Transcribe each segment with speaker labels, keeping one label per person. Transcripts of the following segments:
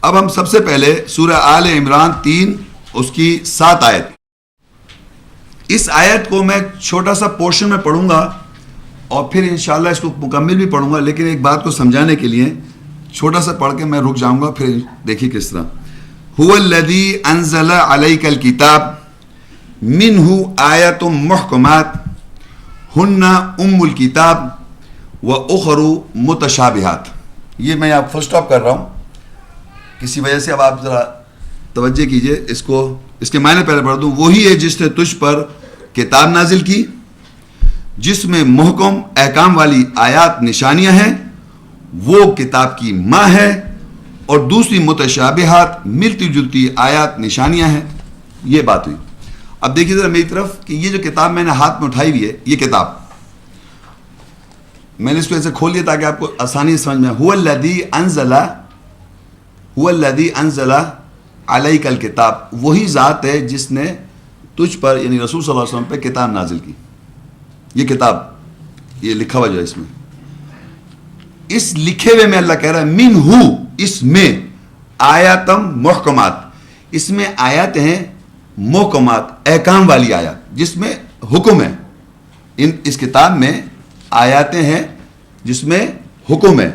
Speaker 1: اب ہم سب سے پہلے سورہ آل عمران 3 اس کی 7 آیت، اس آیت کو میں چھوٹا سا پورشن میں پڑھوں گا اور پھر انشاءاللہ اس کو مکمل بھی پڑھوں گا، لیکن ایک بات کو سمجھانے کے لیے چھوٹا سا پڑھ کے میں رک جاؤں گا، پھر دیکھیے کس طرح. هو الذی انزل علیک الکتاب منہ آیات محکمات ہن ام الکتاب واخر متشابہات. یہ میں آپ فل سٹاپ کر رہا ہوں کسی وجہ سے، اب آپ ذرا توجہ کیجئے اس کو، اس کے معنی پہلے پڑھ دوں. وہی ہے جس نے تجھ پر کتاب نازل کی جس میں محکم احکام والی آیات نشانیاں ہیں، وہ کتاب کی ماں ہے، اور دوسری متشابہات ملتی جلتی آیات نشانیاں ہیں. یہ بات ہوئی. اب دیکھیے ذرا میری طرف کہ یہ جو کتاب میں نے ہاتھ میں اٹھائی ہوئی ہے، یہ کتاب میں نے اس کو ایسے کھول لیا تاکہ آپ کو آسانی سے سمجھ میں. هو الذی انزل علیک الکتاب، وہی ذات ہے جس نے تجھ پر یعنی رسول صلی اللہ علیہ وسلم پہ کتاب نازل کی. یہ کتاب، یہ لکھا ہوا جو ہے اس میں، اس لکھے ہوئے میں اللہ کہہ رہا ہے منہ، اس میں آیاتم محکمات، اس میں آیات ہیں محکمات، احکام والی آیات جس میں حکم ہے. اس کتاب میں آیاتیں ہیں جس میں حکم ہے.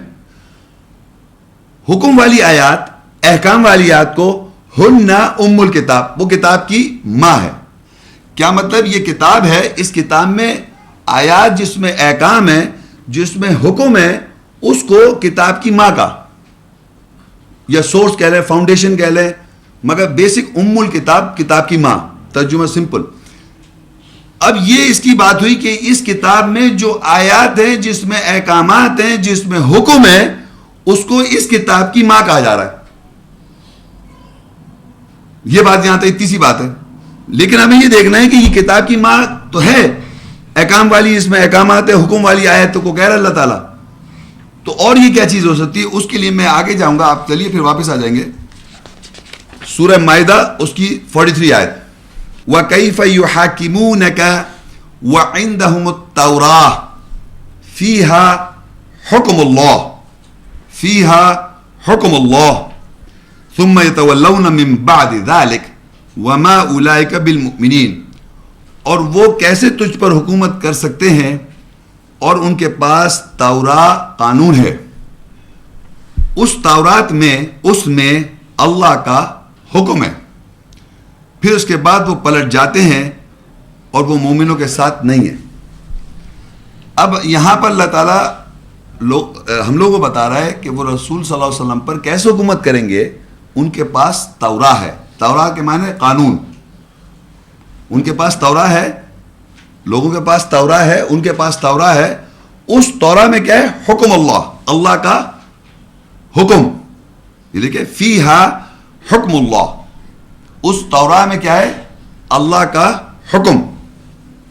Speaker 1: حکم والی آیات، احکام والی آیات کو ہن ام الکتاب، وہ کتاب کی ماں ہے. کیا مطلب؟ یہ کتاب ہے، اس کتاب میں آیات جس میں احکام ہے، جس میں حکم ہے، اس کو کتاب کی ماں کا یا سورس کہہ لیں، فاؤنڈیشن کہہ لیں، مگر بیسک ام الکتاب، کتاب کی ماں، ترجمہ سمپل. اب یہ اس کی بات ہوئی کہ اس کتاب میں جو آیات ہیں، جس میں احکامات ہیں، جس میں حکم ہے، اس کو اس کتاب کی ماں کہا جا رہا ہے. یہ بات یہاں تک اتنی سی بات ہے، لیکن ہمیں یہ دیکھنا ہے کہ یہ کتاب کی ماں تو ہے، احکام والی، اس میں احکامات ہے، حکم والی آیت کو کہہ رہا ہے اللہ تعالیٰ. تو اور یہ کیا چیز ہو سکتی ہے؟ اس کے لیے میں آگے جاؤں گا. آپ چلیے پھر واپس آ جائیں گے سورہ مائدہ اس کی 43 آیت. وَكَيْفَ يُحَاكِمُونَكَ وَعِنْدَهُمُ التَّوْرَاةُ فِيهَا حُكْمُ اللَّهِ فِيهَا حُكْمُ اللَّهِ ثُمَّ يَتَوَلَّوْنَ مِن بَعْدِ ذَلِكَ وَمَا أُولَئِكَ بِالْمُؤْمِنِينَ. اور وہ کیسے تجھ پر حکومت کر سکتے ہیں اور ان کے پاس تورات قانون ہے. اس تورات میں، اس میں اللہ کا حکم ہے، پھر اس کے بعد وہ پلٹ جاتے ہیں اور وہ مومنوں کے ساتھ نہیں ہے. اب یہاں پر اللہ تعالیٰ ہم لوگوں کو بتا رہا ہے کہ وہ رسول صلی اللہ علیہ وسلم پر کیسے حکومت کریں گے. ان کے پاس تورات ہے، تورات کے معنی قانون. ان کے پاس تورات ہے، لوگوں کے پاس تورات ہے، ان کے پاس تورات ہے. اس تورات میں کیا ہے؟ حکم اللہ، اللہ کا حکم. یہ دیکھیں فیہا حکم اللہ، اس تورات میں کیا ہے؟ اللہ کا حکم.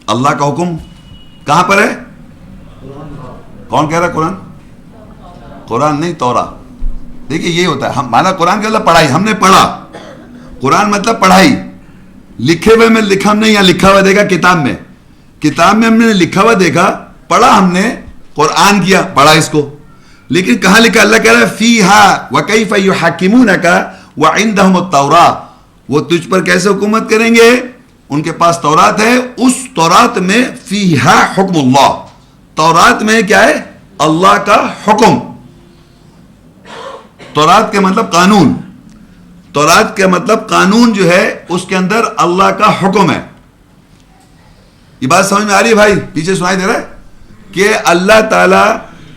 Speaker 1: اللہ کا حکم کہاں پر ہے؟ کون کہہ رہا ہے؟ قرآن؟ قرآن نہیں، تورات. دیکھیے یہ ہوتا ہے، ہم مانا قرآن کا مطلب پڑھائی، ہم نے پڑھا. قرآن مطلب پڑھائی. لکھے ہوئے میں لکھا ہم نے، یہاں لکھا ہوا دیکھا کتاب میں، کتاب میں ہم نے لکھا ہوا دیکھا، پڑھا ہم نے، قرآن کیا، پڑھا اس کو. لیکن کہاں لکھا؟ اللہ کہہ رہا ہے فیہا وَكَيْفَ يُحَاكِمُونَكَ وَعِنْدَهُمُ التَّوْرَاةُ. وہ تجھ پر کیسے حکومت کریں گے؟ ان کے پاس تورات ہے، اس تورات میں فیہا حکم اللہ، تورات میں کیا ہے؟ اللہ کا حکم. تورات کے مطلب قانون، تورات کا مطلب قانون جو ہے اس کے اندر اللہ کا حکم ہے. یہ بات سمجھ میں آ رہی ہے بھائی؟ پیچھے سنائی دے رہا ہے کہ اللہ تعالیٰ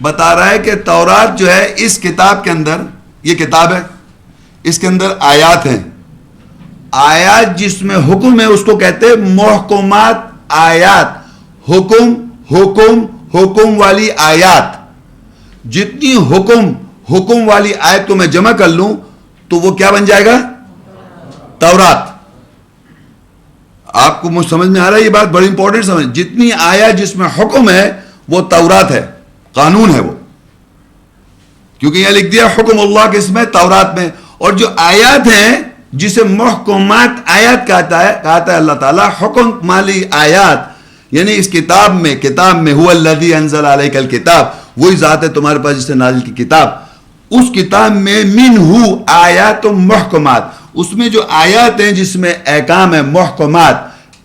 Speaker 1: بتا رہا ہے کہ تورات جو ہے اس کتاب کے اندر، یہ کتاب ہے، اس کے اندر آیات ہیں. آیات جس میں حکم ہے اس کو کہتے ہیں محکمات آیات. حکم حکم حکم والی آیات. جتنی حکم والی آیت کو میں جمع کر لوں تو وہ کیا بن جائے گا؟ تورات. آپ کو مجھ سمجھ میں آ رہا ہے؟ یہ بات بڑی امپورٹنٹ سمجھ. جتنی آیات جس میں حکم ہے وہ تورات ہے، قانون ہے وہ. کیونکہ یہ لکھ دیا حکم اللہ کس میں؟ تورات میں. اور جو آیات ہیں جسے محکمات آیات کہتا ہے اللہ تعالیٰ، حکم مالی آیات، یعنی اس کتاب میں هو الذی انزل علیک الکتاب، وہی ذات ہے تمہارے پاس جس نے نازل کی کتاب. اس کتاب میں منہ آیات محکمات، اس میں جو آیات ہیں جس میں احکام ہے، محکمات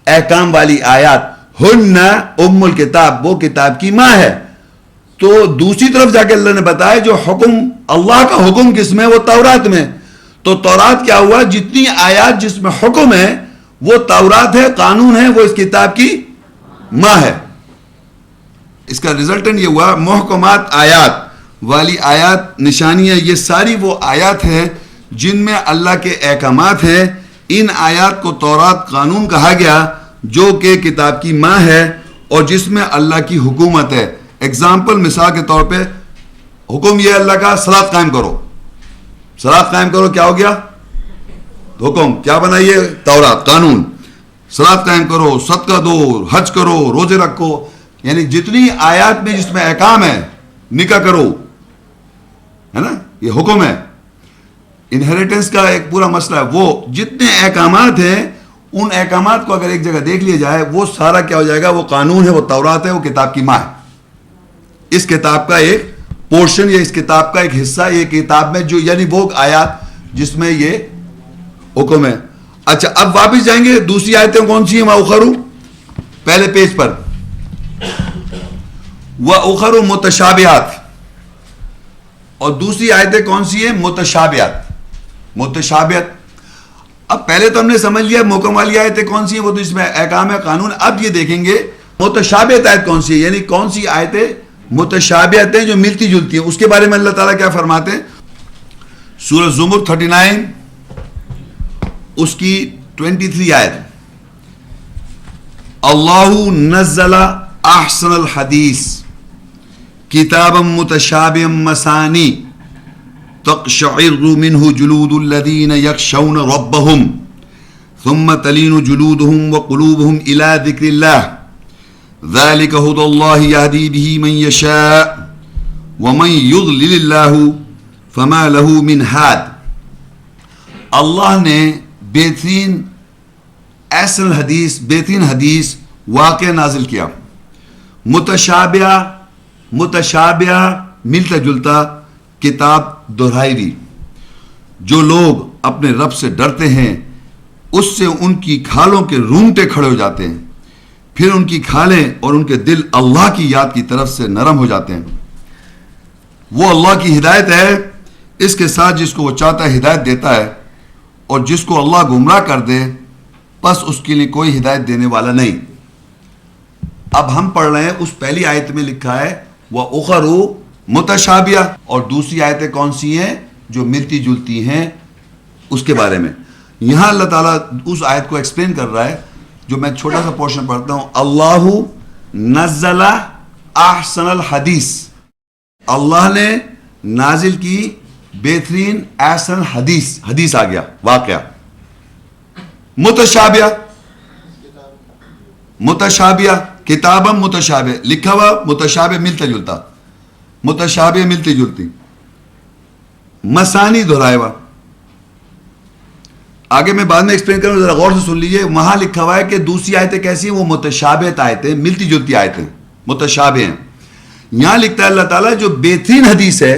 Speaker 1: احکام والی آیات، ہن ام الکتاب وہ کتاب کی ماں ہے. تو دوسری طرف جا کے اللہ نے بتایا جو حکم، اللہ کا حکم کس میں، وہ تورات میں. تو تورات کیا ہوا، جتنی آیات جس میں حکم ہے وہ تورات ہے، قانون ہے، وہ اس کتاب کی ماں ہے. اس کا ریزلٹنٹ یہ ہوا محکمات آیات والی آیات، نشانیاں، یہ ساری وہ آیات ہیں جن میں اللہ کے احکامات ہیں. ان آیات کو تورات قانون کہا گیا جو کہ کتاب کی ماں ہے اور جس میں اللہ کی حکومت ہے. اگزامپل، مثال کے طور پہ حکم یہ اللہ کا صلاۃ قائم کرو، صلاۃ قائم کرو، کیا ہو گیا حکم، کیا بنا یہ تورات قانون. صلاۃ قائم کرو، صدقہ دو، حج کرو، روزے رکھو، یعنی جتنی آیات میں جس میں احکام ہے، نکاح کرو، ہے نا، یہ حکم ہے. انہیریٹنس کا ایک پورا مسئلہ ہے. وہ جتنے احکامات ہیں ان احکامات کو اگر ایک جگہ دیکھ لیا جائے وہ سارا کیا ہو جائے گا، وہ قانون ہے، وہ تورات ہے، وہ کتاب کی ماں ہے. اس کتاب کا ایک پورشن یا اس کتاب کا ایک حصہ یہ کتاب میں جو، یعنی وہ آیات جس میں یہ حکم ہے. اچھا اب واپس جائیں گے، دوسری آیتیں کون سی ہیں؟ وَأُخَرُ، پہلے پیج پر وَأُخَرُ متشابہات، اور دوسری آیتیں کون سی ہیں؟ متشابہات. متشابہت، اب پہلے تو ہم نے سمجھ لیا محکم والی آیتیں کون سی ہیں، وہ تو اس میں احکام ہے، قانون. اب یہ دیکھیں گے متشابہت آیت کون سی ہے، یعنی کون سی آیتیں متشابہت ہیں جو ملتی جلتی ہیں. اس کے بارے میں اللہ تعالیٰ کیا فرماتے ہیں؟ سورہ زمر 39 اس کی 23 آیت، اللہ نزل احسن الحدیث کتابا متشابہا مثانی تقشعر منه جلود الذين يخشون ربهم ثم تلين جلودهم وقلوبهم إلى ذكر الله ذلك هدى الله يهدي به من يشاء ومن يضلل الله فما له من هاد. اللہ نے بہترین احسن حدیث، بہترین حدیث واقع نازل کیا، متشابہ، متشابہ ملتا جلتا کتاب دہرائی ہوئی. جو لوگ اپنے رب سے ڈرتے ہیں اس سے ان کی کھالوں کے رونگٹے کھڑے ہو جاتے ہیں، پھر ان کی کھالیں اور ان کے دل اللہ کی یاد کی طرف سے نرم ہو جاتے ہیں. وہ اللہ کی ہدایت ہے، اس کے ساتھ جس کو وہ چاہتا ہے ہدایت دیتا ہے، اور جس کو اللہ گمراہ کر دے پس اس کے لیے کوئی ہدایت دینے والا نہیں. اب ہم پڑھ رہے ہیں اس پہلی آیت میں لکھا ہے وَأُخَرُ متشابہہ، اور دوسری آیتیں کون سی ہیں جو ملتی جلتی ہیں اس کے بارے میں. یہاں اللہ تعالیٰ اس آیت کو ایکسپلین کر رہا ہے، جو میں چھوٹا سا پورشن پڑھتا ہوں. اللہ نزل احسن الحدیث، اللہ نے نازل کی بہترین احسن حدیث، حدیث آ گیا واقعہ. متشابہہ، متشابہہ کتابا متشابہ، لکھا ہوا متشابہ ملتا جلتا، متشابہ ملتی جلتی، مسانی دہرایا ہوا. آگے میں بعد میں ایکسپلین کروں، ذرا غور سے سن لیجئے. وہاں لکھا ہوا ہے کہ دوسری آیتیں کیسی ہیں، وہ متشابہت آیتیں، ملتی جلتی آیتیں، متشابہ ہیں. یہاں لکھتا ہے اللہ تعالیٰ جو بہترین حدیث ہے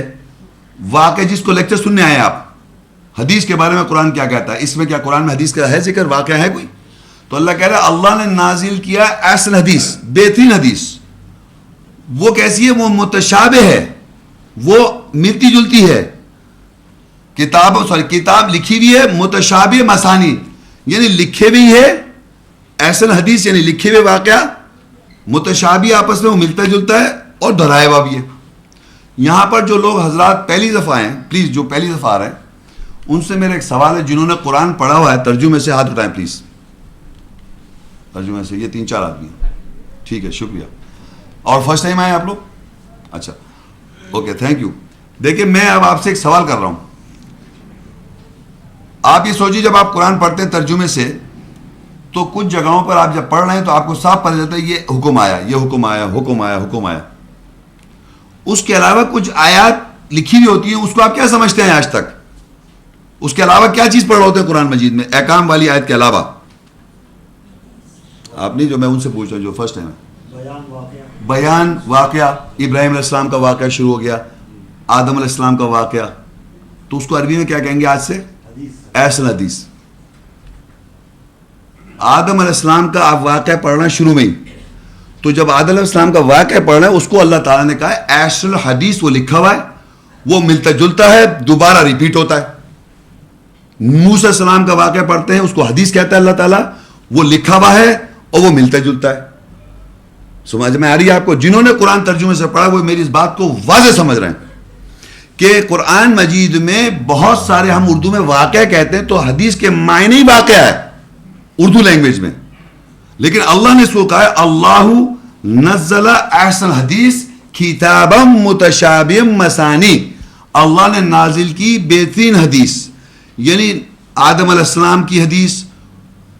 Speaker 1: واقع، جس کو لیکچر سننے آئے آپ، حدیث کے بارے میں قرآن کیا کہتا ہے، اس میں کیا قرآن میں حدیث کا ہے ذکر، واقعہ ہے کوئی؟ تو اللہ کہہ رہا ہے اللہ نے نازل کیا احسن حدیث، بہترین حدیث. وہ کیسی ہے؟ وہ متشابہ ہے، وہ ملتی جلتی ہے. کتاب لکھی ہوئی ہے، متشابہ مسانی یعنی لکھے بھی ہے، احسن حدیث یعنی لکھے ہوئے واقعہ، متشابہ آپس میں وہ ملتا جلتا ہے اور دہرایا ہوا بھی ہے. یہاں پر جو لوگ حضرات پہلی دفعہ آئے ہیں، پلیز جو پہلی دفعہ آ رہے ہیں ان سے میرا ایک سوال ہے، جنہوں نے قرآن پڑھا ہوا ہے ترجمے سے ہاتھ اٹھائیں پلیز. ترجمے سے یہ 3-4 آدمی ہیں، ٹھیک ہے، شکریہ. اور فرسٹ ٹائم آئے آپ لوگ؟ اچھا اوکے، تھینک یو. دیکھیں میں اب آپ سے ایک سوال کر رہا ہوں. آپ یہ سوچیے جب آپ قرآن پڑھتے ہیں ترجمے سے تو کچھ جگہوں پر آپ جب پڑھ رہے ہیں تو آپ کو صاف پتہ چلتا ہے یہ حکم آیا، یہ حکم آیا، حکم آیا، حکم آیا. اس کے علاوہ کچھ آیات لکھی ہوئی ہوتی ہیں، اس کو آپ کیا سمجھتے ہیں آج تک؟ اس کے علاوہ کیا چیز پڑھ رہے ہوتے ہیں قرآن مجید میں احکام والی آیت کے علاوہ؟ آپ نہیں، جو میں ان سے پوچھ رہا ہوں جو فرسٹ ٹائم ہے. بیان واقعہ، ابراہیم علیہ السلام کا واقعہ شروع ہو گیا، آدم علیہ السلام کا واقعہ، تو اس کو عربی میں کیا کہیں گے آج سے؟ احسن حدیث. آدم علیہ السلام کا آپ واقعہ پڑھنا شروع میں ہی، تو جب آدم علیہ السلام کا واقعہ پڑھنا ہے اس کو اللہ تعالیٰ نے کہا ہے احسن حدیث. وہ لکھا ہوا ہے، وہ ملتا جلتا ہے، دوبارہ ریپیٹ ہوتا ہے. موسیٰ علیہ السلام کا واقعہ پڑھتے ہیں، اس کو حدیث کہتا ہے اللہ تعالیٰ، وہ لکھا ہوا ہے اور وہ ملتا جلتا ہے. سمجھ میں آ رہی ہے آپ کو؟ جنہوں نے قرآن ترجمے سے پڑھا وہ میری اس بات کو واضح سمجھ رہے ہیں کہ قرآن مجید میں بہت سارے، ہم اردو میں واقعہ کہتے ہیں تو حدیث کے معنی واقعہ ہے اردو لینگویج میں، لیکن اللہ نے اس کو کہا ہے اللہ نزل احسن حدیث کتابا متشابہ مثانی. اللہ نے نازل کی بہترین حدیث، یعنی آدم علیہ السلام کی حدیث،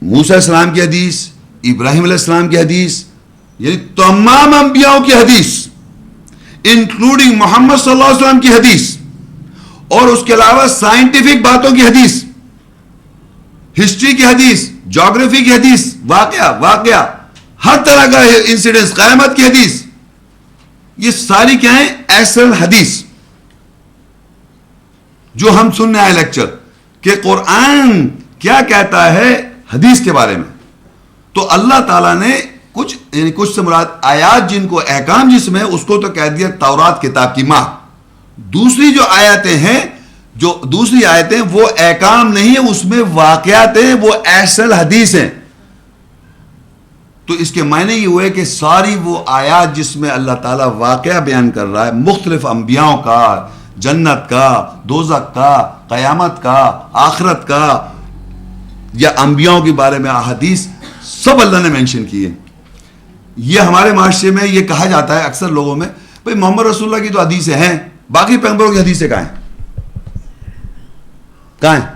Speaker 1: موسیٰ علیہ السلام کی حدیث، ابراہیم علیہ السلام کی حدیث، یعنی تمام انبیاءوں کی حدیث انکلوڈنگ محمد صلی اللہ علیہ وسلم کی حدیث، اور اس کے علاوہ سائنٹیفک باتوں کی حدیث، ہسٹری کی حدیث، جغرافی کی حدیث، واقعہ ہر طرح کا انسیڈنس، قیامت کی حدیث، یہ ساری کیا ہیں؟ احسن حدیث. جو ہم سننے آئے لیکچر کہ قرآن کیا کہتا ہے حدیث کے بارے میں، تو اللہ تعالیٰ نے کچھ سے مراد آیات جن کو احکام جس میں، اس کو تو کہہ دیا تورات کتاب کی ماں. دوسری جو آیتیں ہیں، جو دوسری آیتیں وہ احکام نہیں ہے، اس میں واقعات ہیں، وہ احسن حدیث ہیں. تو اس کے معنی یہ ہوئے کہ ساری وہ آیات جس میں اللہ تعالیٰ واقعہ بیان کر رہا ہے مختلف انبیاؤں کا، جنت کا، دوزخ کا، قیامت کا، آخرت کا، یا انبیاؤں کے بارے میں احادیث، سب اللہ نے مینشن کیے. یہ ہمارے معاشرے میں یہ کہا جاتا ہے اکثر لوگوں میں، بھئی محمد رسول اللہ کی تو حدیثیں ہیں، باقی پیغمبروں کی حدیثیں کہاں ہیں؟ کہاں ہیں؟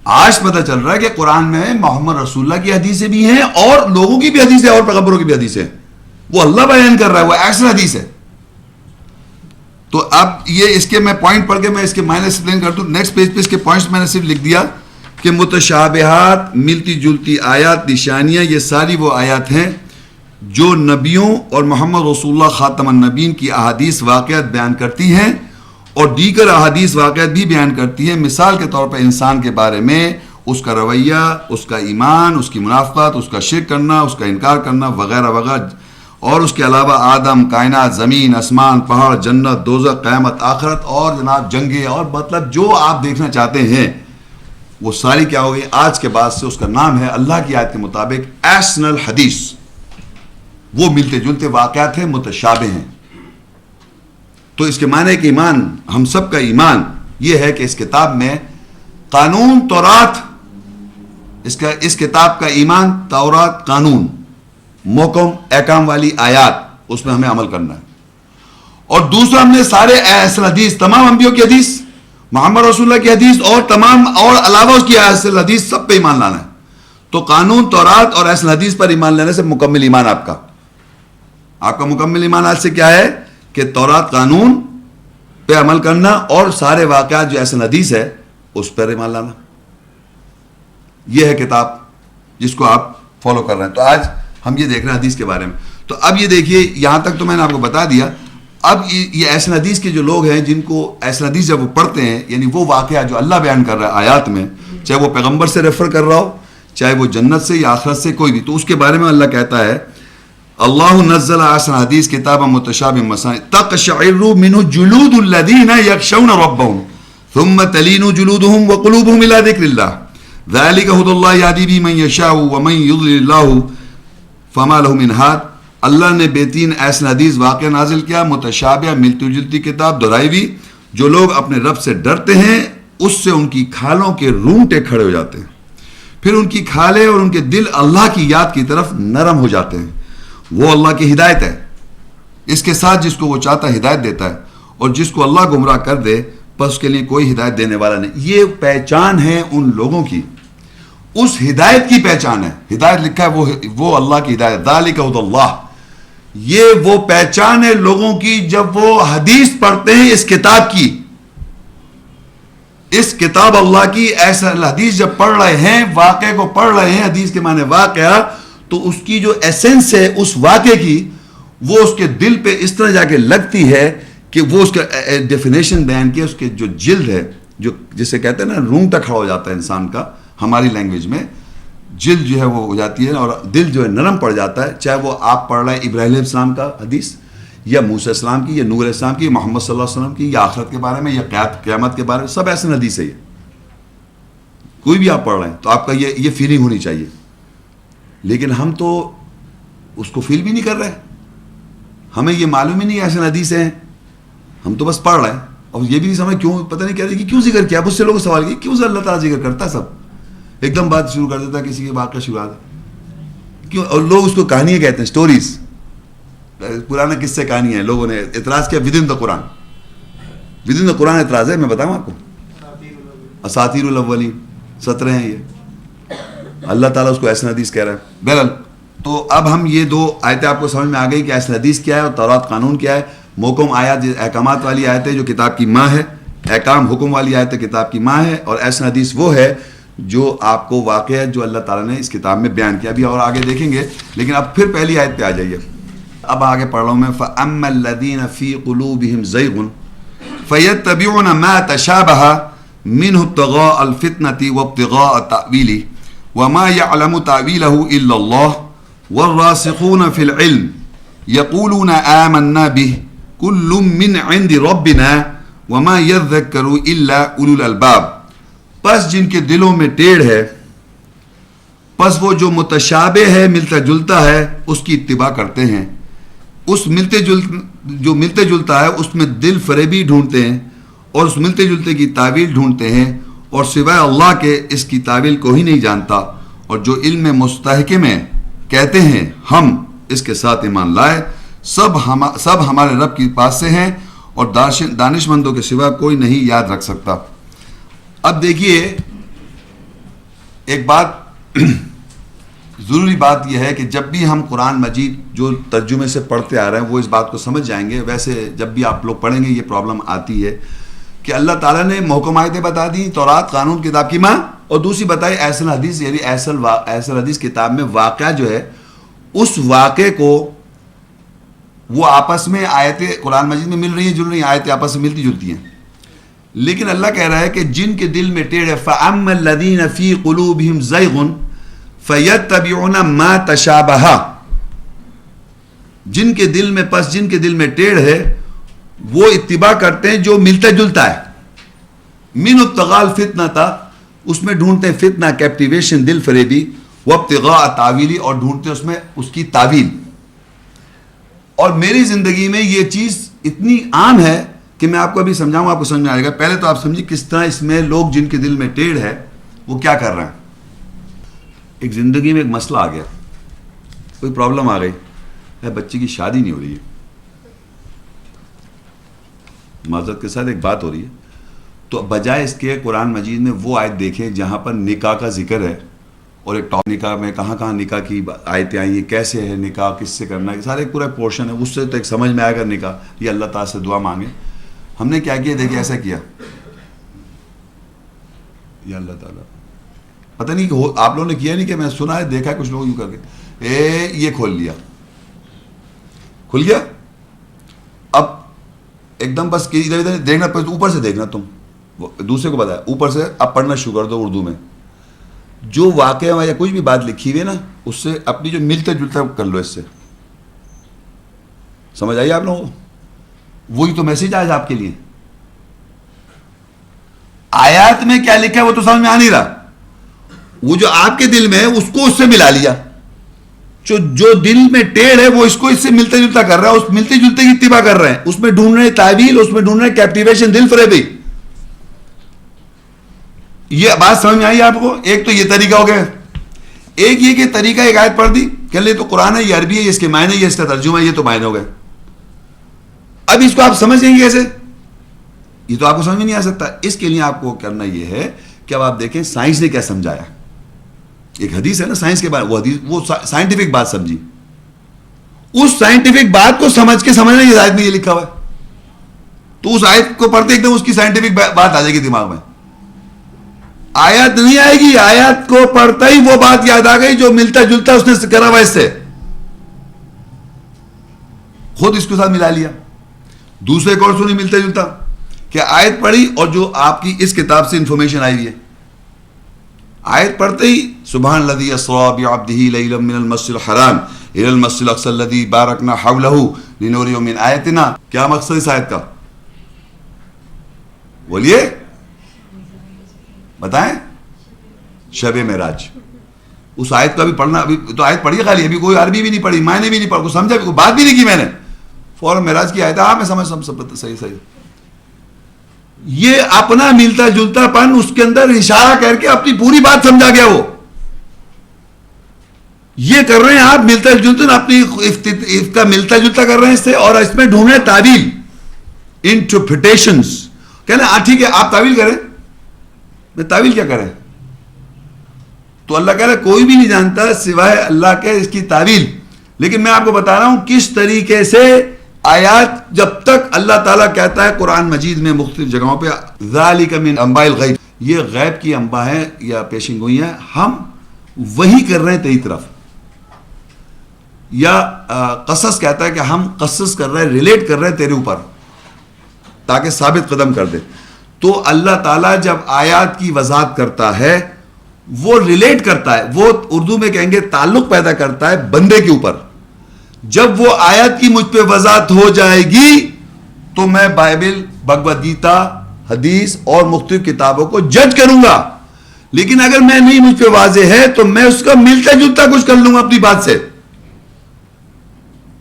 Speaker 1: آج پتہ چل رہا ہے کہ قرآن میں محمد رسول اللہ کی حدیثیں بھی ہیں اور لوگوں کی بھی حدیثیں اور پیغمبروں کی بھی حدیثیں ہیں. وہ اللہ بیان کر رہا ہے، وہ ایسا حدیث ہے. تو اب یہ اس کے میں پوائنٹ پڑھ کے میں اس کے معنی ایکسپلین کر دوں. نیکسٹ پیج پہ اس کے پوائنٹس میں نے صرف لکھ دیا کہ متشابہات، ملتی جلتی آیات، نشانیاں، یہ ساری وہ آیات ہیں جو نبیوں اور محمد رسول اللہ خاتم النبیین کی احادیث واقعات بیان کرتی ہیں، اور دیگر احادیث واقعات بھی بیان کرتی ہیں. مثال کے طور پر انسان کے بارے میں، اس کا رویہ، اس کا ایمان، اس کی منافقت، اس کا شرک کرنا، اس کا انکار کرنا، وغیرہ وغیرہ. اور اس کے علاوہ آدم، کائنات، زمین، آسمان، پہاڑ، جنت، دوزخ، قیامت، آخرت، اور جناب جنگیں، اور مطلب جو آپ دیکھنا چاہتے ہیں وہ ساری کیا ہوگی آج کے بعد سے. اس کا نام ہے اللہ کی آیت کے مطابق احسن الحدیث. وہ ملتے جلتے واقعات ہیں، متشابہ ہیں. تو اس کے معنی کہ ایمان، ہم سب کا ایمان یہ ہے کہ اس کتاب میں قانون تورات، اس کتاب کا ایمان تورات، قانون، محکم احکام والی آیات، اس میں ہمیں عمل کرنا ہے. اور دوسرا ہم نے سارے احسن حدیث، تمام انبیاء کی حدیث، محمد رسول اللہ کی حدیث، اور تمام اور علاوہ اس کی احسن حدیث، سب پہ ایمان لانا ہے. تو قانون تورات اور احسن حدیث پر ایمان لینے سے مکمل ایمان آپ کا مکمل ایمان آج سے کیا ہے کہ تورات قانون پہ عمل کرنا اور سارے واقعات جو احسن حدیث ہے اس پر ایمان لانا. یہ ہے کتاب جس کو آپ فالو کر رہے ہیں. تو آج ہم یہ دیکھ رہے ہیں حدیث کے بارے میں. تو اب یہ دیکھیے، یہاں تک تو میں نے آپ کو بتا دیا. اب یہ احسن حدیث کے جو لوگ ہیں جن کو احسن حدیث جب وہ پڑھتے ہیں، یعنی وہ واقعہ جو اللہ بیان کر رہا ہے آیات میں، چاہے وہ پیغمبر سے ریفر کر رہا ہو، چاہے وہ جنت سے یا آخرت سے، کوئی بھی، تو اس کے بارے میں اللہ کہتا ہے اللہ نزل احسن حدیث کتابا متشابہ مثانی تقشعر منه جلود الذین یخشون ربهم ثم تلین جلودهم وقلوبهم الى ذکر اللہ ذلک هدی اللہ یہدی به من یشاء ومن یضلل اللہ فما له من ہاد. اللہ نے بہترین احسن حدیث واقعہ نازل کیا، متشابہ ملتی جلتی کتاب دہرائی ہوئی. جو لوگ اپنے رب سے ڈرتے ہیں اس سے ان کی کھالوں کے رونگٹے کھڑے ہو جاتے ہیں، پھر ان کی کھالیں اور ان کے دل اللہ کی یاد کی طرف نرم ہو جاتے ہیں. وہ اللہ کی ہدایت ہے، اس کے ساتھ جس کو وہ چاہتا ہے ہدایت دیتا ہے، اور جس کو اللہ گمراہ کر دے بس اس کے لیے کوئی ہدایت دینے والا نہیں. یہ پہچان ہے ان لوگوں کی، اس ہدایت کی پہچان ہے. ہدایت لکھا ہے وہ اللہ کی ہدایت، ذالک ھدی اللہ. یہ وہ پہچان ہے لوگوں کی جب وہ حدیث پڑھتے ہیں اس کتاب کی، اس کتاب اللہ کی ایسا حدیث جب پڑھ رہے ہیں، واقعے کو پڑھ رہے ہیں، حدیث کے معنی واقعہ، تو اس کی جو ایسنس ہے اس واقعے کی، وہ اس کے دل پہ اس طرح جا کے لگتی ہے کہ وہ اس کا ڈیفینیشن بیان کیا. اس کے جو جلد ہے, جو جسے کہتے ہیں نا رونگٹا کھڑا ہو جاتا ہے انسان کا, ہماری لینگویج میں جلد جو ہے وہ ہو جاتی ہے, اور دل جو ہے نرم پڑ جاتا ہے, چاہے وہ آپ پڑھ رہے ہیں ابراہیم علیہ السلام کا حدیث, یا موسیٰ السلام کی, یا نوح علیہ السلام کی, محمد صلی اللہ علیہ وسلم کی, یا آخرت کے بارے میں, یا قیامت کے بارے میں, سب ایسے حدیث ہے. کوئی بھی آپ پڑھ رہے ہیں تو آپ کا یہ فیلنگ ہونی چاہیے. لیکن ہم تو اس کو فیل بھی نہیں کر رہے, ہمیں یہ معلوم ہی نہیں ایسے حدیثیں ہیں, ہم تو بس پڑھ رہے ہیں, اور یہ بھی نہیں سمجھ کیوں, پتہ نہیں کہہ رہے کہ کیوں ذکر کیا. مجھ سے لوگ سوال کیے کیوں سے اللہ تعالیٰ ذکر کرتا ہے, سب ایک دم بات شروع کر دیتا ہے, کسی کے واقعہ شروع آتا کیوں, اور لوگ اس کو کہانیاں کہتے ہیں, سٹوریز, پرانا قصے کہانی ہے. لوگوں نے اعتراض کیا with in the Quran, with in دا قرآن اعتراض ہے. میں بتاؤں آپ کو, اساطیر الاولین 17 ہیں یہ, اللہ تعالیٰ اس کو ایسا حدیث کہہ رہا ہے. بہرحال تو اب ہم یہ 2 آیتیں آپ کو سمجھ میں آ گئی کہ ایسا حدیث کیا ہے اور تورات قانون کیا ہے. محکم آیات احکامات والی آیت ہے جو کتاب کی ماں ہے, احکام حکم والی آیت کتاب کی ماں ہے, اور ایسا حدیث وہ ہے جو آپ کو واقع ہے جو اللہ تعالیٰ نے اس کتاب میں بیان کیا. ابھی اور آگے دیکھیں گے, لیکن اب پھر پہلی آیت پہ آ جائیے. اب آگے پڑھ رہا ہوں میں. فَأَمَّا الَّذِينَ فِي قُلُوبِهِمْ زَيْغٌ فَيَتَّبِعُونَ مَا تَشَابَهَ مِنْهُ ابْتِغَاءَ الْفِتْنَةِ وَابْتِغَاءَ تَأْوِيلِهِ وَمَا يَعْلَمُ تَأْوِيلَهُ إِلَّا اللَّهُ وَالرَّاسِخُونَ فِي الْعِلْمِ يَقُولُونَ آمَنَّا بِهِ كُلٌّ مِّنْ عِندِ رَبِّنَا وَمَا يَذَّكَّرُ إِلَّا أُولُو الْأَلْبَابِ. پس جن کے دلوں میں ٹیڑھ ہے, پس وہ جو متشابہ ہے, ملتا جلتا ہے, اس کی اتباع کرتے ہیں. اس جو ملتے جلتا ہے اس میں دل فریبی ڈھونڈتے ہیں, اور اس ملتے جلتے کی تعویل ڈھونڈتے ہیں, اور سوائے اللہ کے اس کی تعویل کو ہی نہیں جانتا. اور جو علم مستحکم ہے کہتے ہیں ہم اس کے ساتھ ایمان لائے, سب ہمارے رب کے پاس سے ہیں, اور دانش مندوں کے سوا کوئی نہیں یاد رکھ سکتا. اب دیکھیے ایک بات, ضروری بات یہ ہے کہ جب بھی ہم قرآن مجید جو ترجمے سے پڑھتے آ رہے ہیں وہ اس بات کو سمجھ جائیں گے. ویسے جب بھی آپ لوگ پڑھیں گے یہ پرابلم آتی ہے کہ اللہ تعالیٰ نے محکم آیتیں بتا دی, تورات قانون کتاب کی ماں, اور دوسری بتائی ایسل حدیث, یعنی ایسل حدیث کتاب میں واقعہ جو ہے اس واقعے کو وہ آپس میں آیتیں قرآن مجید میں مل رہی ہیں, جل رہی ہیں, آیتیں آپس میں ملتی جلتی ہیں. لیکن اللہ کہہ رہا ہے کہ جن کے دل میں ٹیڑھ ہے, فَأَمَّا الَّذِينَ فِي قُلُوبِهِمْ زَيْغٌ فَيَتَّبِعُونَ مَا تَشَابَهَ, جن کے دل میں ٹیڑھ ہے وہ اتباع کرتے ہیں جو ملتا جلتا ہے. مِنْ ابْتِغَاءَ الْفِتْنَةَ, اس میں ڈھونڈتے ہیں فتنہ, کیپٹیویشن, دل فریبی, وَابْتِغَاءَ تَأْوِيلِ, اور ڈھونڈتے ہیں اس میں اس کی تعویل. اور میری زندگی میں یہ چیز اتنی عام ہے کہ میں آپ کو ابھی سمجھاؤں, آپ کو سمجھ میں آئے گا. پہلے تو آپ سمجھیں کس طرح اس میں لوگ جن کے دل میں ٹیڑھ ہے وہ کیا کر رہے ہیں. ایک زندگی میں ایک مسئلہ آ گیا, کوئی پرابلم آ گئی ہے, بچے کی شادی نہیں ہو رہی ہے, معذرت کے ساتھ ایک بات ہو رہی ہے, تو بجائے اس کے قرآن مجید میں وہ آیت دیکھیں جہاں پر نکاح کا ذکر ہے, اور ایک نکاح میں کہاں نکاح کی آیتیں آئی ہیں, کیسے ہے نکاح, کس سے کرنا ہے, سارے پورا پورشن ہے, اس سے تو ایک سمجھ میں آئے گا نکاح, یہ اللہ تعالیٰ سے دعا مانگے. ہم نے کیا کیا, دیکھیں ایسا کیا, یا اللہ تعالیٰ پتہ نہیں کہ آپ لوگوں نے کیا نہیں, کہ میں سنا ہے, دیکھا ہے کچھ لوگ یوں کر کے یہ کھول لیا, کھل گیا. اب ایک دم بس ادھر ادھر دیکھنا, اوپر سے دیکھنا, تم دوسرے کو بتایا اوپر سے, اب پڑھنا شروع کر دو اردو میں. جو واقعہ یا کچھ بھی بات لکھی ہوئی ہے نا, اس سے اپنی جو ملتا جلتا کر لو, اس سے سمجھ آئیے آپ لوگوں کو. وہی تو میسج آج آپ کے لیے. آیات میں کیا لکھا ہے وہ تو سمجھ میں آ نہیں رہا, وہ جو آپ کے دل میں ہے اس کو اس سے ملا لیا. جو دل میں ٹیڑھ ہے وہ اس کو اس سے ملتا جلتا کر رہا ہے, اس ملتے جلتے کی اتباع کر رہے ہیں, اس میں ڈھونڈ رہے تعویل, اس میں ڈھونڈ رہے کیپٹیویشن, دل فریبی. یہ بات سمجھ میں آئی آپ کو. ایک تو یہ طریقہ ہو گیا, ایک یہ کہ طریقہ ایک آیت پڑھ دی کہ لے تو قرآن ہے, یہ عربی ہے, یہ اس کے معنی, یہ اس کا ترجمہ ہے, یہ تو معنی ہو گئے. اب اس کو آپ سمجھ لیں گے کیسے, یہ تو آپ کو سمجھ میں نہیں آ سکتا. اس کے لیے آپ کو کرنا یہ ہے کہ اب آپ دیکھیں سائنس نے کیا سمجھایا. ایک حدیث ہے نا سائنس کے بارے, وہ حدیث وہ سائنٹیفک بات سمجھی, اس سائنٹیفک بات کو سمجھ کے سمجھنا یہ آیت میں یہ لکھا ہوا ہے, تو اس آیت کو پڑھتے ایک دم اس کی سائنٹیفک بات آ جائے گی دماغ میں. آیت نہیں آئے گی, آیت کو پڑھتا ہی وہ بات یاد آ گئی جو ملتا جلتا اس نے کرا ہوا, اس سے خود اس کے ساتھ ملا لیا. دوسرے ایک اور سنی ملتا جلتا کہ آیت پڑھی اور جو آپ کی اس کتاب سے انفارمیشن آئی ہوئی ہے، آیت پڑھتے ہی سبحان الذی اسری بعبدہ لیلا من المسجد الحرام الی المسجد الاقصی الذی بارکنا حولہ لنریہ من آیاتنا. کیا مقصد اس آیت کا؟ بولیے بتائیں. شب معراج. اس آیت کا بھی پڑھنا، ابھی تو آیت پڑھی خالی، ابھی کوئی عربی بھی نہیں پڑھی، معنی بھی نہیں پڑھ، کوئی سمجھا بھی، کوئی بات بھی نہیں کی میں نے، فوراً معراج کی آیت. ہاں میں سمجھ سب صحیح. یہ اپنا ملتا جلتا پن اس کے اندر اشارہ کر کے اپنی پوری بات سمجھا گیا. وہ یہ کر رہے ہیں آپ ملتا جلتا، اپنی اس کا ملتا جلتا کر رہے ہیں اس سے، اور اس میں ڈھونڈ رہے ہیں تعویل، انٹرپریٹیشنز. کہنا ہاں ٹھیک ہے آپ تعویل کریں، میں تعویل کیا کریں؟ تو اللہ کہہ رہا ہے کوئی بھی نہیں جانتا سوائے اللہ کے اس کی تعویل. لیکن میں آپ کو بتا رہا ہوں کس طریقے سے آیات، جب تک اللہ تعالیٰ کہتا ہے قرآن مجید میں مختلف جگہوں پہ ذالک من انباء الغیب، یہ غیب کی انباء ہیں یا پیشن گوئی ہیں، ہم وہی کر رہے ہیں تیری طرف. یا قصص کہتا ہے کہ ہم قصص کر رہے ہیں، ریلیٹ کر رہے ہیں تیرے اوپر تاکہ ثابت قدم کر دے. تو اللہ تعالیٰ جب آیات کی وضاحت کرتا ہے وہ ریلیٹ کرتا ہے، وہ اردو میں کہیں گے تعلق پیدا کرتا ہے بندے کے اوپر. جب وہ آیت کی مجھ پہ وضاحت ہو جائے گی تو میں بائبل، بھگوت گیتا، حدیث اور مختلف کتابوں کو جج کروں گا. لیکن اگر میں نہیں، مجھ پہ واضح ہے تو میں اس کا ملتا جلتا کچھ کر لوں گا اپنی بات سے.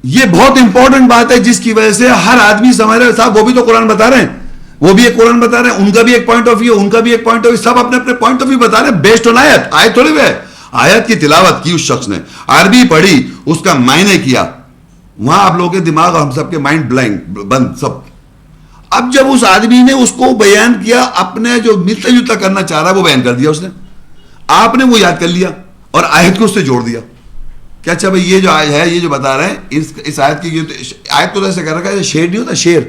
Speaker 1: یہ بہت امپورٹنٹ بات ہے جس کی وجہ سے ہر آدمی سمجھ رہے صاحب وہ بھی تو قرآن بتا رہے ہیں، وہ بھی ایک قرآن بتا رہے ہیں، ان کا بھی ایک پوائنٹ آف ویو، ان کا بھی ایک پوائنٹ آف ویو، سب اپنے اپنے پوائنٹ آف ویو بتا رہے ہیں بیسڈ آن آیت. آیت تھوڑی ہے، آیت کی تلاوت کی اس شخص نے، عربی پڑھی، اس کا معنی کیا، وہاں آپ لوگوں کے دماغ، ہم سب کے مائنڈ بلینک بند سب. اب جب اس آدمی نے اس کو بیان کیا، اپنے جو ملتا جلتا کرنا چاہ رہا ہے وہ بیان کر دیا اس نے، آپ نے وہ یاد کر لیا اور آیت کو اس سے جوڑ دیا کہ اچھا بھائی یہ جو آیت ہے، یہ جو بتا رہے ہیں اس آیت کی، آیت کو ایسے کر رکھا ہے، شعر نہیں ہوتا شعر،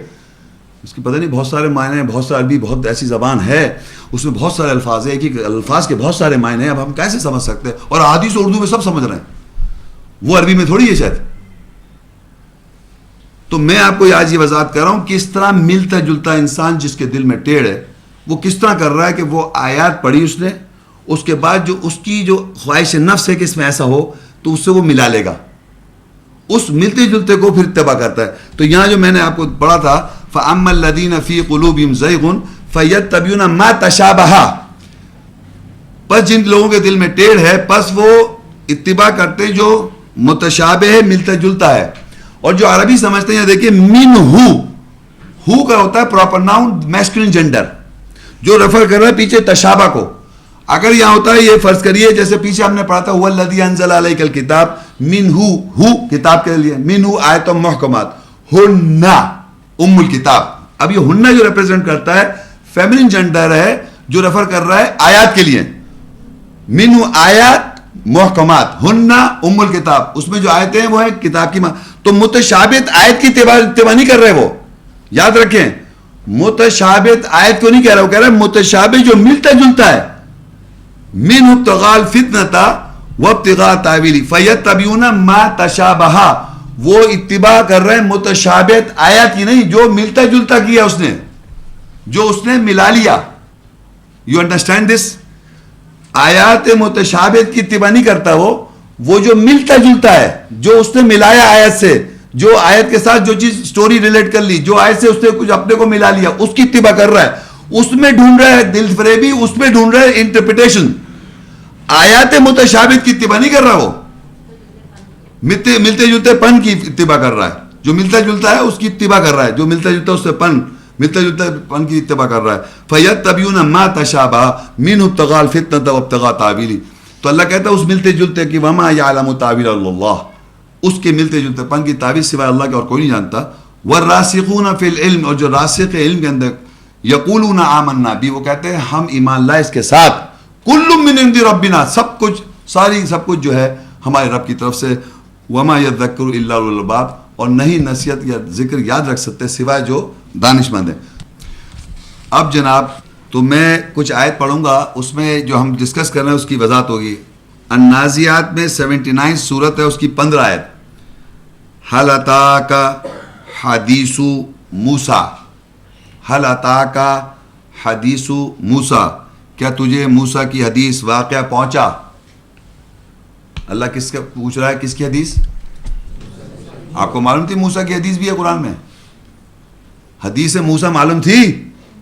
Speaker 1: اس کی پتہ نہیں بہت سارے معنی ہیں، بہت سارے عربی بہت ایسی زبان ہے اس میں بہت سارے الفاظ ہیں، ایک ایک الفاظ کے بہت سارے معنی ہیں. اب ہم کیسے سمجھ سکتے ہیں؟ اور حدیث اردو میں سب سمجھ رہے ہیں، وہ عربی میں تھوڑی ہے شاید. تو میں آپ کو آج یہ وضاحت کر رہا ہوں کس طرح ملتا جلتا انسان جس کے دل میں ٹیڑھ ہے وہ کس طرح کر رہا ہے کہ وہ آیات پڑھی اس نے، اس کے بعد جو اس کی جو خواہش نفس ہے کہ اس میں ایسا ہو تو اس سے وہ ملا لے گا، اس ملتے جلتے کو پھر اتباع کرتا ہے. تو یہاں جو میں نے آپ کو پڑھا تھا فَأَمَّا الَّذِينَ فِي قُلُوبِهِمْ زَيْغٌ فَيَتَّبِعُونَ مَا تَشَابَهَ، پس جن لوگوں کے دل میں ٹیڑھ ہے پس وہ اتباع کرتے جو متشابہ ہے، ملتا جلتا ہے. اور جو عربی سمجھتے ہیں دیکھیں من ہو کا ہوتا ہے پراپر ناؤن میسکولین جینڈر جو ریفر کر رہا ہے پیچھے تشابہ کو. اگر یہاں ہوتا ہے یہ فرض کریے جیسے پیچھے ہم نے پڑھا تھا هو الذی انزل علیک الکتاب من ہو کتاب کے لیے، من آیات محکمات، ہن ام الکتاب. اب یہ ہن جو ریپرزینٹ کرتا ہے فیمنن جینڈر ہے جو ریفر کر رہا ہے آیات کے لیے، من آیات محکمات، ہن ام الکتاب، اس میں جو آیتیں ہیں وہ ہیں کتاب کی تو متشابہت آیت کی اتباع نہیں کر رہے. وہ یاد رکھیں متشابہت آیت کو نہیں کہہ رہا، وہ کہہ رہا ہے متشابہ جو ملتا جلتا ہے، من ابتغاء الفتنة وابتغاء تاویلی فیتبعون ما تشابہ، وہ اتباع کر رہے ہیں متشابہت آیات کی نہیں، جو ملتا جلتا کیا اس نے، جو اس نے ملا لیا. You understand this? آیات متشابہت کی اتباع نہیں کرتا وہ جو ملتا جلتا ہے، جو اس نے ملایا آیت سے، جو آیت کے ساتھ جو چیز سٹوری ریلیٹ کر لی، جو آیت سے اس نے کچھ اپنے کو ملا لیا، اس کی اتباع کر رہا ہے، اس میں ڈھونڈ رہا ہے دل فریبی، اس میں ڈھونڈ رہا ہے انٹرپریٹیشن. آیات متشابہت کی اتباع نہیں کر رہا، وہ ملتے جلتے پن کی اتباع کر رہا ہے. جو ملتا جلتا ہے اس کی اتباع کر رہا ہے، جو ملتا جلتا اس سے ملتا جلتا پن کی اتباع کر رہا ہے. فَيَتَّبِعُونَ مَا تَشَابَهَ مِنْهُ ابْتِغَاءَ الْفِتْنَةِ وَابْتِغَاءَ تَأْوِيلِهِ. تو اللہ کہتا ہے اس ملتے جلتے کی وَمَا يَعْلَمُ تَأْوِيلَهُ إِلَّا اللَّهُ، اس کے ملتے جلتے پن کی تعبیر سوائے اللہ کے اور کوئی نہیں جانتا. وَالرَّاسِخُونَ فِي الْعِلْمِ، اور جو راسخ علم کے اندر، يَقُولُونَ آمَنَّا بِهِ، وہ کہتے ہیں ہم ایمان لائے اس کے ساتھ، كُلٌّ مِّنْ عِندِ رَبِّنَا، سب کچھ جو ہے ہمارے رب کی طرف سے. وَمَا يَذَّكِّرُ إِلَّا أُولُو الْأَلْبَابِ، اور نہیں نصیحت یا ذکر یاد رکھ سکتے سوائے جو دانش مند ہیں. اب جناب تو میں کچھ آیت پڑھوں گا، اس میں جو ہم ڈسکس کر رہے ہیں اس کی وضاحت ہوگی. النازعات میں 79 صورت ہے، اس کی 15 آیت. هل أتاك حديث موسیٰ حل اتاکا حدیث موسیٰ، کیا تجھے موسیٰ کی حدیث واقعہ پہنچا؟ اللہ کس کا پوچھ رہا ہے؟ کس کی حدیث؟ آپ کو معلوم تھی موسیٰ کی حدیث بھی ہے قرآن میں؟ حدیث موسیٰ معلوم تھی؟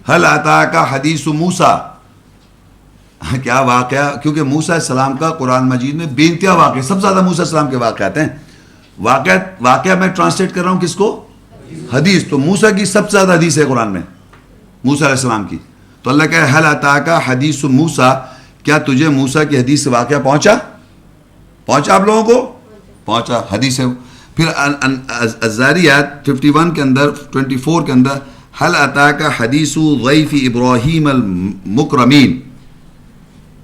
Speaker 1: حل اتاکا حدیث موسیٰ، کیا واقعہ؟ کیونکہ موسیٰ السلام کا قرآن مجید میں بے انتہا واقعہ، سب سے زیادہ موسیٰ السلام کے واقعات ہیں. واقعہ میں ٹرانسلیٹ کر رہا ہوں کس کو؟ حدیث. تو موسیٰ کی سب سے زیادہ حدیث ہے قرآن میں، موسیٰ علیہ السلام کی. تو اللہ کہے حل اتاکا حدیث موسیٰ، کیا تجھے موسیٰ کی حدیث سے واقعہ پہنچا؟ پہنچا آپ لوگوں کو؟ پہنچا حدیث ہے. پھر الزاریات 51 کے اندر 24 کے اندر حل اتاکا حدیث ضیف ابراہیم المکرمین،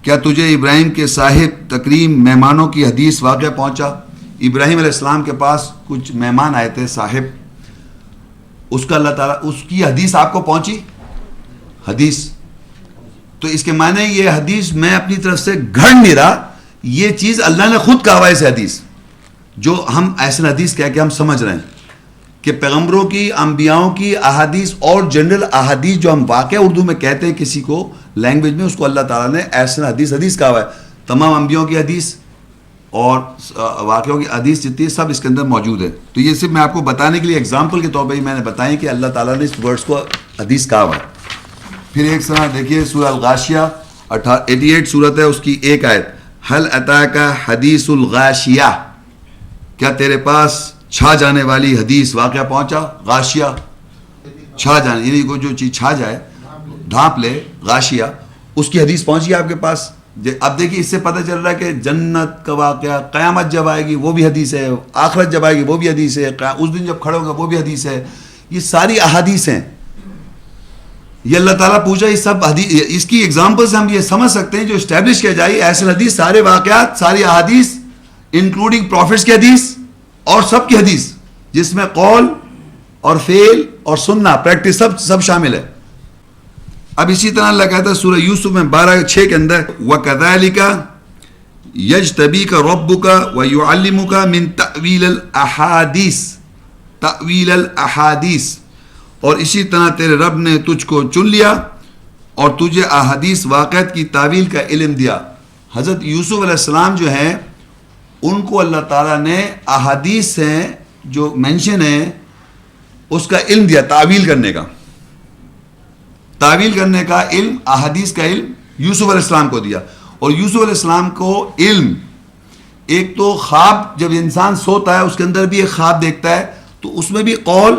Speaker 1: کیا تجھے ابراہیم کے صاحب تکریم مہمانوں کی حدیث واقعہ پہنچا؟ ابراہیم علیہ السلام کے پاس کچھ مہمان آئے تھے صاحب، اس کا اللہ تعالیٰ اس کی حدیث آپ کو پہنچی؟ حدیث. تو اس کے معنی یہ حدیث میں اپنی طرف سے گھڑ نہیں رہا، یہ چیز اللہ نے خود کہا ہے. اس حدیث جو ہم ایسے حدیث کہہ کے ہم سمجھ رہے ہیں کہ پیغمبروں کی، انبیاؤں کی احادیث اور جنرل احادیث جو ہم واقعہ اردو میں کہتے ہیں کسی کو لینگویج میں، اس کو اللہ تعالیٰ نے ایسے حدیث کہا ہے. تمام انبیاءوں کی حدیث اور واقعوں کی حدیث جتنی سب اس کے اندر موجود ہے. تو یہ صرف میں آپ کو بتانے کے لیے اگزامپل کے طور پہ ہی میں نے بتائی کہ اللہ تعالیٰ نے اس ورڈس کو حدیث کہا ہے. پھر ایک طرح دیکھیے سورہ الغاشیہ 88 سورت ہے، اس کی ایک آیت، حل اتاکا حدیث الغاشیہ، کیا تیرے پاس چھا جانے والی حدیث واقعہ پہنچا؟ غاشیہ چھا جانے، یعنی کوئی جو چیز چھا جائے، ڈھانپ لے، غاشیہ، اس کی حدیث پہنچی آپ کے پاس. اب دیکھیے اس سے پتہ چل رہا ہے کہ جنت کا واقعہ، قیامت جب آئے گی وہ بھی حدیث ہے، آخرت جب آئے گی وہ بھی حدیث ہے، اس دن جب کھڑے ہوگا وہ بھی حدیث ہے. یہ ساری احادیث ہیں. یہ اللہ تعالیٰ پوچھا، یہ سب حدیث، اس کی ایگزامپل سے ہم یہ سمجھ سکتے ہیں جو اسٹیبلش کیا جائے ایسے حدیث، سارے واقعات، ساری احادیث انکلوڈنگ پروفٹس کی حدیث اور سب کی حدیث، جس میں قول اور فعل اور سننا، پریکٹس سب شامل ہے. اب اسی طرح اللہ کہتا ہے سورہ یوسف میں 12:6 کے اندر، وَكَذَلِكَ يَجْتَبِيكَ رَبُّكَ وَيُعَلِّمُكَ مِن تَأْوِيلِ الْأَحَادِيثِ، تأویل الاحادیث، اور اسی طرح تیرے رب نے تجھ کو چن لیا اور تجھے احادیث واقعات کی تعویل کا علم دیا. حضرت یوسف علیہ السلام جو ہیں ان کو اللہ تعالیٰ نے احادیث ہیں جو مینشن ہیں اس کا علم دیا، تعویل کرنے کا. تعویل کرنے کا علم، احادیث کا علم یوسف علیہ السلام کو دیا. اور یوسف علیہ السلام کو علم، ایک تو خواب، جب انسان سوتا ہے اس کے اندر بھی ایک خواب دیکھتا ہے، تو اس میں بھی قول،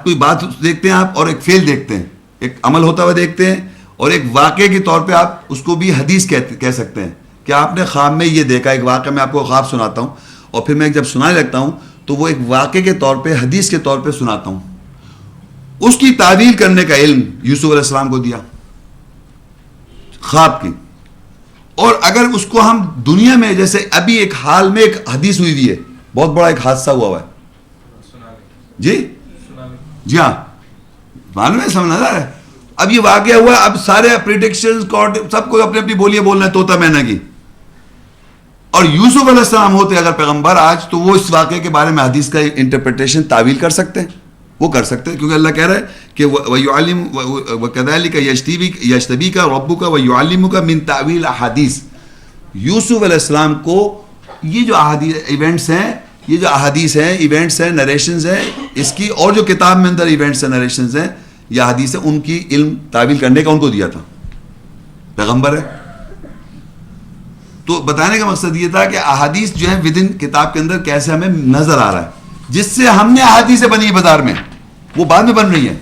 Speaker 1: کوئی بات دیکھتے ہیں آپ، اور ایک فعل دیکھتے ہیں، ایک عمل ہوتا ہوا دیکھتے ہیں، اور ایک واقعے کے طور پہ آپ اس کو بھی حدیث کہہ سکتے ہیں کہ آپ نے خواب میں یہ دیکھا. ایک واقعہ میں آپ کو خواب سناتا ہوں اور پھر میں جب سنانے لگتا ہوں تو وہ ایک واقعے کے طور پہ، حدیث کے طور پہ سناتا ہوں. اس کی تعویل کرنے کا علم یوسف علیہ السلام کو دیا خواب کی. اور اگر اس کو ہم دنیا میں، جیسے ابھی ایک حال میں ایک حدیث ہوئی ہے، بہت بڑا ایک حادثہ ہوا ہے، جی ہاں معلوم ہے، سمجھ آ رہا ہے. اب یہ واقعہ ہوا، اب سارے پریڈکشن سب کو اپنی اپنی بولیاں بولنا ہے، طوطا مینا کی. اور یوسف علیہ السلام ہوتے اگر پیغمبر آج، تو وہ اس واقعے کے بارے میں حدیث کا انٹرپریٹیشن تعویل کر سکتے ہیں، وہ کر سکتے ہیں، کیونکہ اللہ کہہ رہا ہے کہ وَيُعَلِّمُ وَكَذَلِكَ يَجْتَبِيكَ رَبُّكَ وَيُعَلِّمُكَ مِن تَأْوِيلِ الْأَحَادِيثِ. یوسف علیہ السلام کو یہ جو ایونٹس ہیں، یہ جو احادیث ہیں، ایونٹس ہیں، نریشنز ہیں، اس کی، اور جو کتاب میں اندر ایونٹس ہیں، نریشنز ہیں یا حدیث ہیں، ان کی علم تعویل کرنے کا ان کو دیا تھا. پیغمبر ہے. تو بتانے کا مقصد یہ تھا کہ احادیث جو ہیں ود ان کتاب کے اندر کیسے ہمیں نظر آ رہا ہے، جس سے ہم نے احادیث بنی بازار میں، وہ بعد میں بن رہی ہیں.